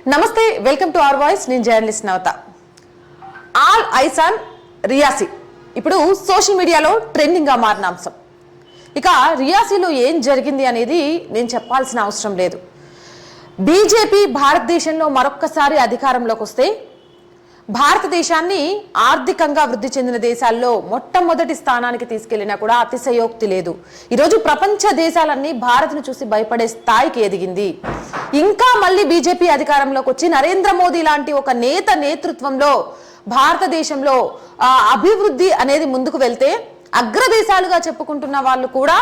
నమస్తే, welcome to our voice. నేను journalist Navata. All eyes on Reasi ఇప్పుడు సోషల్ మీడియాలో ట్రెండింగ్గా మారిన అంశం. ఇక రియాసీలో ఏం జరిగింది అనేది నేను చెప్పాల్సిన అవసరం లేదు. బీజేపీ భారతదేశంలో మరొక్కసారి అధికారంలోకి వస్తే భారతదేశాన్ని ఆర్థికంగా వృద్ధి చెందిన దేశాల్లో మొట్టమొదటి స్థానానికి తీసుకెళ్లినా కూడా అతిశయోక్తి లేదు. ఈరోజు ప్రపంచ దేశాలన్నీ భారత్ను చూసి భయపడే స్థాయికి ఎదిగింది. ఇంకా మళ్ళీ బీజేపీ అధికారంలోకి వచ్చి నరేంద్ర మోదీ లాంటి ఒక నేత నేతృత్వంలో భారతదేశంలో అభివృద్ధి అనేది ముందుకు వెళ్తే అగ్రదేశాలుగా చెప్పుకుంటున్న వాళ్ళు కూడా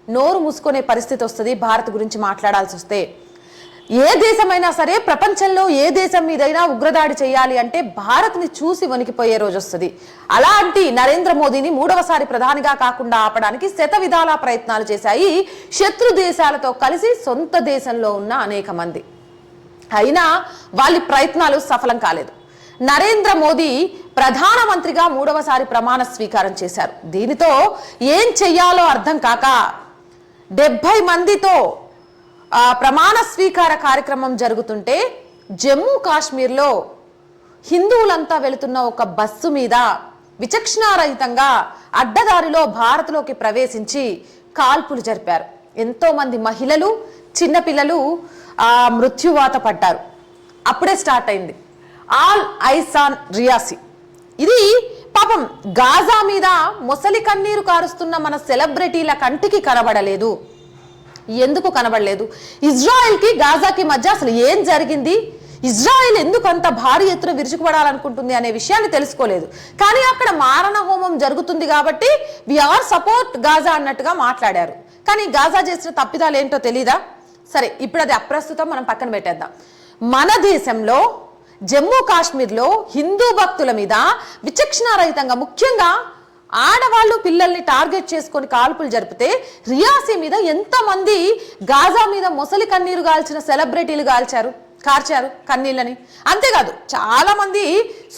నోరు మూసుకునే పరిస్థితి వస్తుంది. భారత్ గురించి మాట్లాడాల్సి వస్తే ఏ దేశమైనా సరే, ప్రపంచంలో ఏ దేశం మీదైనా ఉగ్రదాడి చేయాలి అంటే భారత్ని చూసి వణికిపోయే రోజు వస్తుంది. అలాంటి నరేంద్ర మోదీని మూడవసారి ప్రధానిగా కాకుండా ఆపడానికి శత విధాల ప్రయత్నాలు చేశాయి శత్రు దేశాలతో కలిసి సొంత దేశంలో ఉన్న అనేక మంది. అయినా వాళ్ళ ప్రయత్నాలు సఫలం కాలేదు. నరేంద్ర మోదీ ప్రధానమంత్రిగా మూడవసారి ప్రమాణ స్వీకారం చేశారు. దీనితో ఏం చెయ్యాలో అర్థం కాక 70 మందితో ప్రమాణ స్వీకార కార్యక్రమం జరుగుతుంటే జమ్మూ కాశ్మీర్లో హిందువులంతా వెళుతున్న ఒక బస్సు మీద విచక్షణారహితంగా అడ్డదారిలో భారత్లోకి ప్రవేశించి కాల్పులు జరిపారు. ఎంతో మంది మహిళలు, చిన్నపిల్లలు మృత్యువాత పడ్డారు. అప్పుడే స్టార్ట్ అయింది ఆల్ ఐస్ ఆన్ రియాసీ. ఇది పాపం గాజా మీద మొసలి కన్నీరు కారుస్తున్న మన సెలబ్రిటీల కంటికి కనబడలేదు. ఎందుకు కనబడలేదు? ఇజ్రాయెల్కి గాజాకి మధ్య అసలు ఏం జరిగింది? ఇజ్రాయెల్ ఎందుకు అంత భారీ ఎత్తున విరుచుకుపడాలనుకుంటుంది అనే విషయాన్ని తెలుసుకోలేదు. కానీ అక్కడ మారణ హోమం జరుగుతుంది కాబట్టి వీఆర్ సపోర్ట్ గాజా అన్నట్టుగా మాట్లాడారు. కానీ గాజా చేసిన తప్పిదాలు ఏంటో తెలీదా? సరే, ఇప్పుడు అది అప్రస్తుతం, మనం పక్కన పెట్టేద్దాం. మన దేశంలో జమ్మూ కాశ్మీర్లో హిందూ భక్తుల మీద విచక్షణారహితంగా, ముఖ్యంగా ఆడవాళ్ళు పిల్లల్ని టార్గెట్ చేసుకొని కాల్పులు జరిపితే రియాసీ మీద ఎంతమంది గాజా మీద మొసలి కన్నీరు గాల్చిన సెలబ్రిటీలు కార్చారు కన్నీళ్ళని. అంతేకాదు, చాలా మంది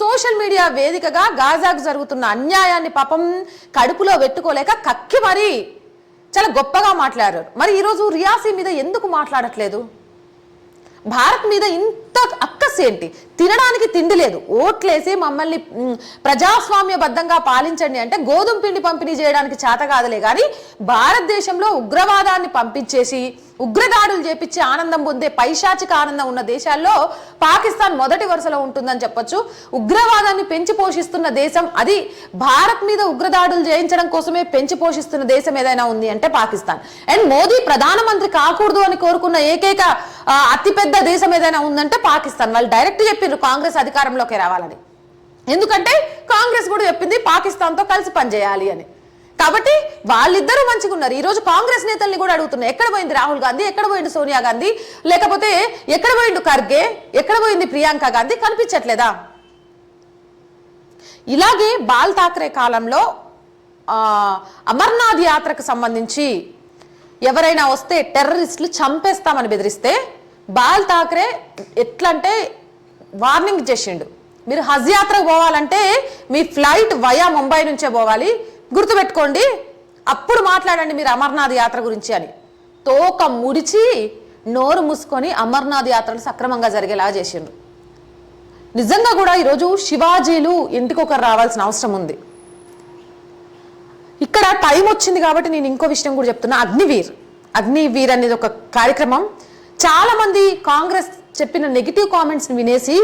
సోషల్ మీడియా వేదికగా గాజాకు జరుగుతున్న అన్యాయాన్ని పాపం కడుపులో పెట్టుకోలేక కక్కి మరీ చాలా గొప్పగా మాట్లాడారు. మరి ఈరోజు రియాసీ మీద ఎందుకు మాట్లాడట్లేదు? భారత్ మీద ఇంత అక్కస్ ఏంటి? తినడానికి తిండి లేదు, ఓట్లేసి మమ్మల్ని ప్రజాస్వామ్యబద్ధంగా పాలించండి అంటే గోధుమ పిండి పంపిణీ చేయడానికి చేత కాదులే. కానీ భారతదేశంలో ఉగ్రవాదాన్ని పంపించేసి ఉగ్రదాడులు చేపించి ఆనందం పొందే పైశాచిక ఆనందం ఉన్న దేశాల్లో పాకిస్తాన్ మొదటి వరుసలో ఉంటుందని చెప్పొచ్చు. ఉగ్రవాదాన్ని పెంచి పోషిస్తున్న దేశం, అది భారత్ మీద ఉగ్రదాడులు చేయించడం కోసమే పెంచి పోషిస్తున్న దేశం ఏదైనా ఉంది అంటే పాకిస్తాన్. అండ్ మోదీ ప్రధానమంత్రి కాకూడదు అని కోరుకున్న ఏకైక అతిపెద్ద దేశం ఏదైనా ఉందంటే పాకిస్తాన్. వాళ్ళు డైరెక్ట్ చెప్పారు కాంగ్రెస్ అధికారంలోకి రావాలని. ఎందుకంటే కాంగ్రెస్ కూడా చెప్పింది పాకిస్తాన్తో కలిసి పనిచేయాలి అని. కాబట్టి వాళ్ళిద్దరూ మంచిగా ఉన్నారు. ఈరోజు కాంగ్రెస్ నేతల్ని కూడా అడుగుతున్నారు, ఎక్కడ పోయింది రాహుల్ గాంధీ, ఎక్కడ పోయింది సోనియా గాంధీ, లేకపోతే ఎక్కడ పోయిండు ఖర్గే, ఎక్కడ పోయింది ప్రియాంక గాంధీ? కనిపించట్లేదా? ఇలాగే బాల్ ఠాక్రే కాలంలో అమర్నాథ్ యాత్రకు సంబంధించి ఎవరైనా వస్తే టెర్రరిస్టులు చంపేస్తామని బెదిరిస్తే బాల్ ఠాక్రే ఎట్లంటే వార్నింగ్ చేసిండు, మీరు హజ్ యాత్రకు పోవాలంటే మీ ఫ్లైట్ వయా ముంబై నుంచే పోవాలి, గుర్తుపెట్టుకోండి, అప్పుడు మాట్లాడండి మీరు అమర్నాథ్ యాత్ర గురించి అని. తోక ముడిచి నోరు మూసుకొని అమర్నాథ్ యాత్రలు సక్రమంగా జరిగేలా చేసిండ్రు. నిజంగా కూడా ఈరోజు శివాజీలు ఇంటికొకరు రావాల్సిన అవసరం ఉంది. ఇక్కడ టైం వచ్చింది కాబట్టి నేను ఇంకో విషయం కూడా చెప్తున్నా. అగ్నివీర్ అనేది ఒక కార్యక్రమం. చాలా మంది కాంగ్రెస్ చెప్పిన నెగిటివ్ కామెంట్స్ని వినేసి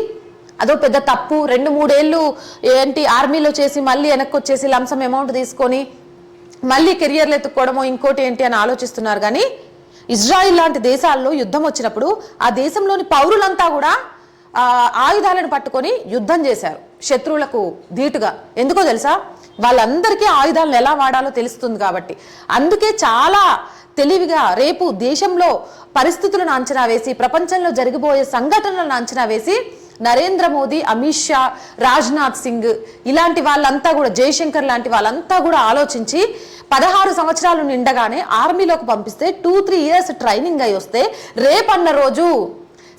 అదో పెద్ద తప్పు, 2-3 ఏళ్ళు ఏంటి ఆర్మీలో చేసి మళ్ళీ వెనక్కి వచ్చేసి లంసం అమౌంట్ తీసుకొని మళ్ళీ కెరియర్లు ఎత్తుక్కోవడమో ఇంకోటి ఏంటి అని ఆలోచిస్తున్నారు. కానీ ఇజ్రాయిల్ లాంటి దేశాల్లో యుద్ధం వచ్చినప్పుడు ఆ దేశంలోని పౌరులంతా కూడా ఆయుధాలను పట్టుకొని యుద్ధం చేశారు శత్రువులకు ధీటుగా. ఎందుకో తెలుసా? వాళ్ళందరికీ ఆయుధాలను ఎలా వాడాలో తెలుస్తుంది కాబట్టి. అందుకే చాలా తెలివిగా రేపు దేశంలో పరిస్థితులను అంచనా వేసి, ప్రపంచంలో జరిగిపోయే సంఘటనలను అంచనా వేసి నరేంద్ర మోదీ, అమిత్ షా, రాజ్నాథ్ సింగ్ ఇలాంటి వాళ్ళంతా కూడా, జయశంకర్ లాంటి వాళ్ళంతా కూడా ఆలోచించి 16 సంవత్సరాలు నిండగానే ఆర్మీలోకి పంపిస్తే 2-3 ఇయర్స్ ట్రైనింగ్ అయి వస్తే రేపన్న రోజు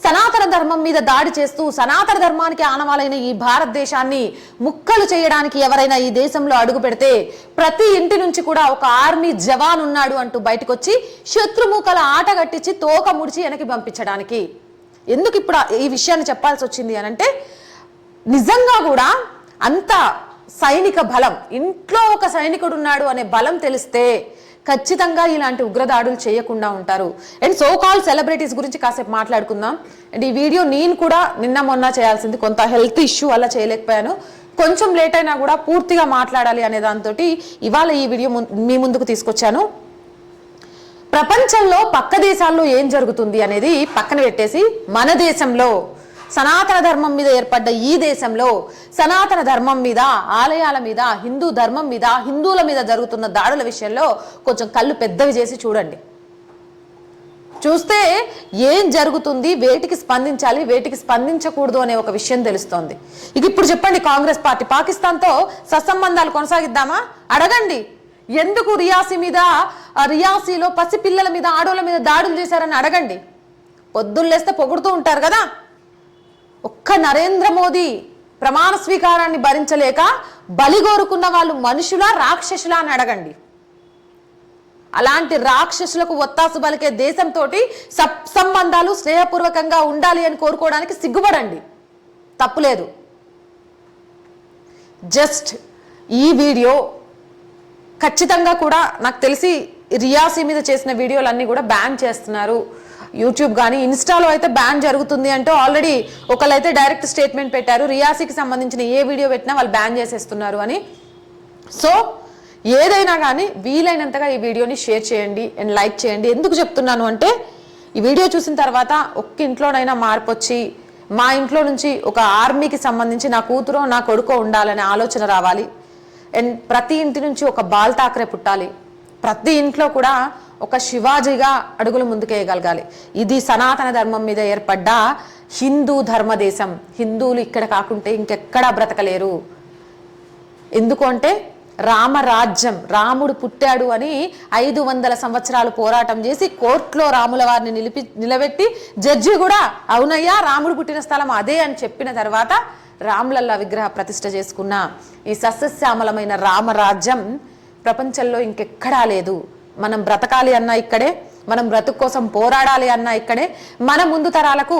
సనాతన ధర్మం మీద దాడి చేస్తూ సనాతన ధర్మానికి ఆనవాలైన ఈ భారతదేశాన్ని ముక్కలు చేయడానికి ఎవరైనా ఈ దేశంలో అడుగు పెడితే ప్రతి ఇంటి నుంచి కూడా ఒక ఆర్మీ జవాన్ ఉన్నాడు అంటూ బయటకు వచ్చి శత్రుముఖల ఆట కట్టించి తోక ముడిచి వెనక్కి పంపించడానికి ఎందుకు ఇప్పుడు ఈ విషయాన్ని చెప్పాల్సి వచ్చింది అని అంటే, నిజంగా కూడా అంత సైనిక బలం, ఇంట్లో ఒక సైనికుడు ఉన్నాడు అనే బలం తెలిస్తే ఖచ్చితంగా ఇలాంటి ఉగ్రదాడులు చేయకుండా ఉంటారు. అండ్ సో కాల్ సెలబ్రిటీస్ గురించి కాసేపు మాట్లాడుకుందాం. అండ్ ఈ వీడియో నేను కూడా నిన్న మొన్న చేయాల్సింది, కొంత హెల్త్ ఇష్యూ వల్ల చేయలేకపోయాను. కొంచెం లేట్ అయినా కూడా పూర్తిగా మాట్లాడాలి అనే దాంతో ఇవాళ ఈ వీడియో మీ ముందుకు తీసుకొచ్చాను. ప్రపంచంలో పక్క దేశాల్లో ఏం జరుగుతుంది అనేది పక్కన పెట్టేసి, మన దేశంలో సనాతన ధర్మం మీద ఏర్పడ్డ ఈ దేశంలో సనాతన ధర్మం మీద, ఆలయాల మీద, హిందూ ధర్మం మీద, హిందువుల మీద జరుగుతున్న దాడుల విషయంలో కొంచెం కళ్ళు పెద్దవి చేసి చూడండి. చూస్తే ఏం జరుగుతుంది, వేటికి స్పందించాలి, వేటికి స్పందించకూడదు అనే ఒక విషయం తెలుస్తోంది. ఇక ఇప్పుడు చెప్పండి, కాంగ్రెస్ పార్టీ పాకిస్తాన్తో సత్సంబంధాలు కొనసాగిద్దామా? అడగండి. ఎందుకు రియాసీలో పసిపిల్లల మీద, ఆడోళ్ళ మీద దాడులు చేశారని అడగండి. పొద్దున్నేస్తే పొగుడుతూ ఉంటారు కదా. ఒక్క నరేంద్ర మోదీ ప్రమాణ స్వీకారాన్ని భరించలేక బలిగోరుకున్న వాళ్ళు మనుషులా, రాక్షసులా అని అడగండి. అలాంటి రాక్షసులకు ఒత్తాసు పలికే దేశంతో సంబంధాలు స్నేహపూర్వకంగా ఉండాలి అని కోరుకోవడానికి సిగ్గుపడండి, తప్పులేదు. జస్ట్ ఈ వీడియో ఖచ్చితంగా కూడా నాకు తెలిసి రియాసీ మీద చేసిన వీడియోలన్నీ కూడా బ్యాన్ చేస్తున్నారు. యూట్యూబ్ కానీ ఇన్స్టాలో అయితే బ్యాన్ జరుగుతుంది అంటూ ఆల్రెడీ ఒకళ్ళైతే డైరెక్ట్ స్టేట్మెంట్ పెట్టారు, రియాసీకి సంబంధించిన ఏ వీడియో పెట్టినా వాళ్ళు బ్యాన్ చేసేస్తున్నారు అని. సో ఏదైనా కానీ వీలైనంతగా ఈ వీడియోని షేర్ చేయండి అండ్ లైక్ చేయండి. ఎందుకు చెప్తున్నాను అంటే, ఈ వీడియో చూసిన తర్వాత ఒక్క ఇంట్లోనైనా మార్పు వచ్చి, మా ఇంట్లో నుంచి ఒక ఆర్మీకి సంబంధించి నా కూతురో నా కొడుకో ఉండాలనే ఆలోచన రావాలి. అండ్ ప్రతి ఇంటి నుంచి ఒక బాల్ ఠాక్రే పుట్టాలి. ప్రతి ఇంట్లో కూడా ఒక శివాజీగా అడుగులు ముందుకేయగలగాలి. ఇది సనాతన ధర్మం మీద ఏర్పడ్డ హిందూ ధర్మదేశం. హిందువులు ఇక్కడ కాకుంటే ఇంకెక్కడా బ్రతకలేరు. ఎందుకు అంటే రామరాజ్యం, రాముడు పుట్టాడు అని 500 సంవత్సరాలు పోరాటం చేసి కోర్టులో రాముల వారిని నిలబెట్టి జడ్జి కూడా అవునయ్యా రాముడు పుట్టిన స్థలం అదే అని చెప్పిన తర్వాత రాములల్లా విగ్రహ ప్రతిష్ఠ చేసుకున్న ఈ సస్యశ్యామలమైన రామరాజ్యం ప్రపంచంలో ఇంకెక్కడా లేదు. మనం బ్రతకాలి అన్నా ఇక్కడే, మనం బ్రతుకు కోసం పోరాడాలి అన్నా ఇక్కడే, మన ముందు తరాలకు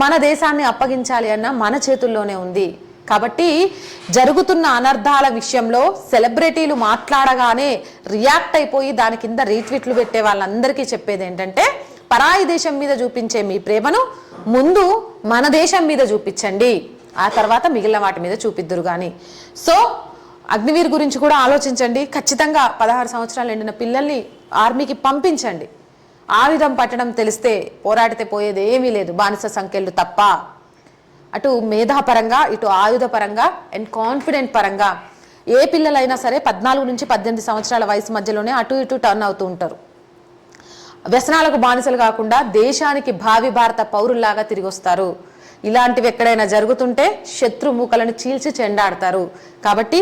మన దేశాన్ని అప్పగించాలి అన్నా మన చేతుల్లోనే ఉంది. కాబట్టి జరుగుతున్న అనర్థాల విషయంలో సెలబ్రిటీలు మాట్లాడగానే రియాక్ట్ అయిపోయి దాని కింద రీట్వీట్లు పెట్టే వాళ్ళందరికీ చెప్పేది ఏంటంటే, పరాయి దేశం మీద చూపించే మీ ప్రేమను ముందు మన దేశం మీద చూపించండి, ఆ తర్వాత మిగిలిన వాటి మీద చూపిద్దురు కానీ. సో అగ్నివీర్ గురించి కూడా ఆలోచించండి. ఖచ్చితంగా 16 సంవత్సరాలు నిండిన పిల్లల్ని ఆర్మీకి పంపించండి. ఆయుధం పట్టడం తెలిస్తే పోరాడితే పోయేది ఏమీ లేదు, బానిస సంఖ్యలు తప్ప. అటు మేధాపరంగా, ఇటు ఆయుధపరంగా అండ్ కాన్ఫిడెంట్ పరంగా ఏ పిల్లలైనా సరే 14 నుంచి 18 సంవత్సరాల వయసు మధ్యలోనే అటు ఇటు టర్న్ అవుతూ ఉంటారు. వ్యసనాలకు బానిసలు కాకుండా దేశానికి భావి భారత పౌరుల్లాగా తిరిగి వస్తారు. ఇలాంటివి ఎక్కడైనా జరుగుతుంటే శత్రు మూకలను చీల్చి చెండాడతారు. కాబట్టి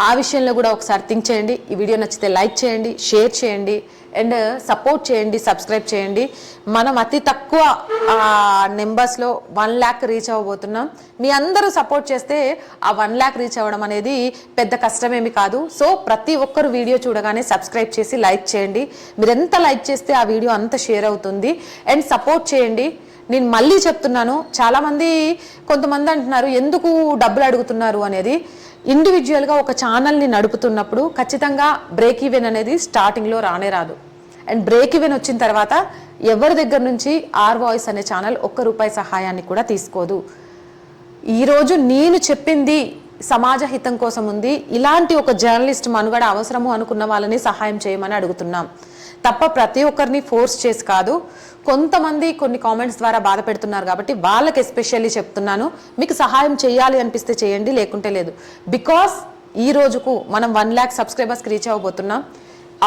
ఆ విషయంలో కూడా ఒకసారి థింక్ చేయండి. ఈ వీడియో నచ్చితే లైక్ చేయండి, షేర్ చేయండి అండ్ సపోర్ట్ చేయండి, సబ్స్క్రైబ్ చేయండి. మనం అతి తక్కువ నెంబర్స్లో 1 lakh రీచ్ అవ్వబోతున్నాం. మీ అందరూ సపోర్ట్ చేస్తే ఆ 1 lakh రీచ్ అవ్వడం అనేది పెద్ద కష్టమేమి కాదు. సో ప్రతి ఒక్కరు వీడియో చూడగానే సబ్స్క్రైబ్ చేసి లైక్ చేయండి. మీరు ఎంత లైక్ చేస్తే ఆ వీడియో అంత షేర్ అవుతుంది. అండ్ సపోర్ట్ చేయండి. నేను మళ్ళీ చెప్తున్నాను, చాలామంది కొంతమంది అంటున్నారు ఎందుకు డబ్బులు అడుగుతున్నారు అనేది. ఇండివిజువల్గా ఒక ఛానల్ని నడుపుతున్నప్పుడు ఖచ్చితంగా బ్రేక్ ఈవెన్ అనేది స్టార్టింగ్లో రానే రాదు. అండ్ బ్రేక్ ఈవెన్ వచ్చిన తర్వాత ఎవరి దగ్గర నుంచి ఆర్ వాయిస్ అనే ఛానల్ ₹1 సహాయాన్ని కూడా తీసుకోదు. ఈరోజు నేను చెప్పింది సమాజ హితం కోసం ఉంది. ఇలాంటి ఒక జర్నలిస్ట్ మనుగడ అవసరము అనుకున్న వాళ్ళని సహాయం చేయమని అడుగుతున్నాం తప్ప ప్రతి ఒక్కరిని ఫోర్స్ చేసి కాదు. కొంతమంది కొన్ని కామెంట్స్ ద్వారా బాధ పెడుతున్నారు కాబట్టి వాళ్ళకి ఎస్పెషల్లీ చెప్తున్నాను, మీకు సహాయం చేయాలి అనిపిస్తే చేయండి, లేకుంటే లేదు. బికాస్ ఈ రోజుకు మనం 1 lakh సబ్స్క్రైబర్స్కి రీచ్ అవ్వబోతున్నాం.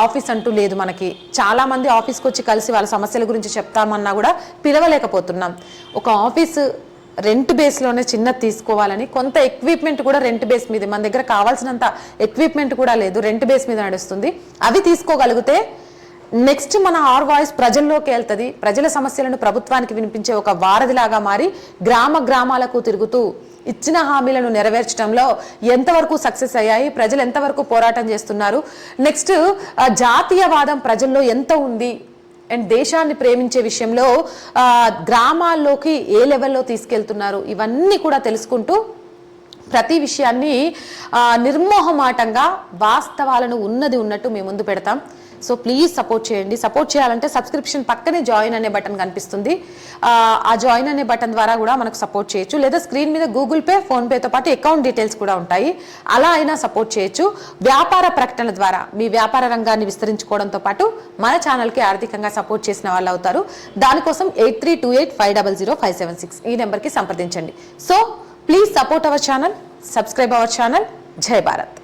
ఆఫీస్ అంటూ లేదు మనకి. చాలామంది ఆఫీస్కి వచ్చి కలిసి వాళ్ళ సమస్యల గురించి చెప్తామన్నా కూడా పిలవలేకపోతున్నాం. ఒక ఆఫీస్ రెంట్ బేస్లోనే చిన్నది తీసుకోవాలని, కొంత ఎక్విప్మెంట్ కూడా రెంట్ బేస్ మీద, మన దగ్గర కావాల్సినంత ఎక్విప్మెంట్ కూడా లేదు, రెంట్ బేస్ మీద నడుస్తుంది. అవి తీసుకోగలిగితే నెక్స్ట్ మన ఆర్ వాయిస్ ప్రజల్లోకి వెళ్తుంది. ప్రజల సమస్యలను ప్రభుత్వానికి వినిపించే ఒక వారధిలాగా మారి గ్రామాలకు తిరుగుతూ ఇచ్చిన హామీలను నెరవేర్చడంలో ఎంతవరకు సక్సెస్ అయ్యాయి, ప్రజలు ఎంతవరకు పోరాటం చేస్తున్నారు, నెక్స్ట్ జాతీయవాదం ప్రజల్లో ఎంత ఉంది, అండ్ దేశాన్ని ప్రేమించే విషయంలో గ్రామాల్లోకి ఏ లెవెల్లో తీసుకెళ్తున్నారు, ఇవన్నీ కూడా తెలుసుకుంటూ ప్రతి విషయాన్ని నిర్మోహమాటంగా వాస్తవాలను ఉన్నది ఉన్నట్టు మేము ముందు పెడతాం. సో ప్లీజ్ సపోర్ట్ చేయండి. సపోర్ట్ చేయాలంటే సబ్స్క్రిప్షన్ పక్కనే జాయిన్ అనే బటన్ కనిపిస్తుంది. ఆ జాయిన్ అనే బటన్ ద్వారా కూడా మనకు సపోర్ట్ చేయొచ్చు, లేదా స్క్రీన్ మీద గూగుల్ పే, ఫోన్పేతో పాటు అకౌంట్ డీటెయిల్స్ కూడా ఉంటాయి, అలా అయినా సపోర్ట్ చేయొచ్చు. వ్యాపార ప్రకటనల ద్వారా మీ వ్యాపార రంగాన్ని విస్తరించుకోవడంతో పాటు మన ఛానల్కి ఆర్థికంగా సపోర్ట్ చేసిన వాళ్ళు అవుతారు. దానికోసం 8328500576 ఈ నెంబర్కి సంప్రదించండి. So please support our channel, subscribe our channel. జై భారత్.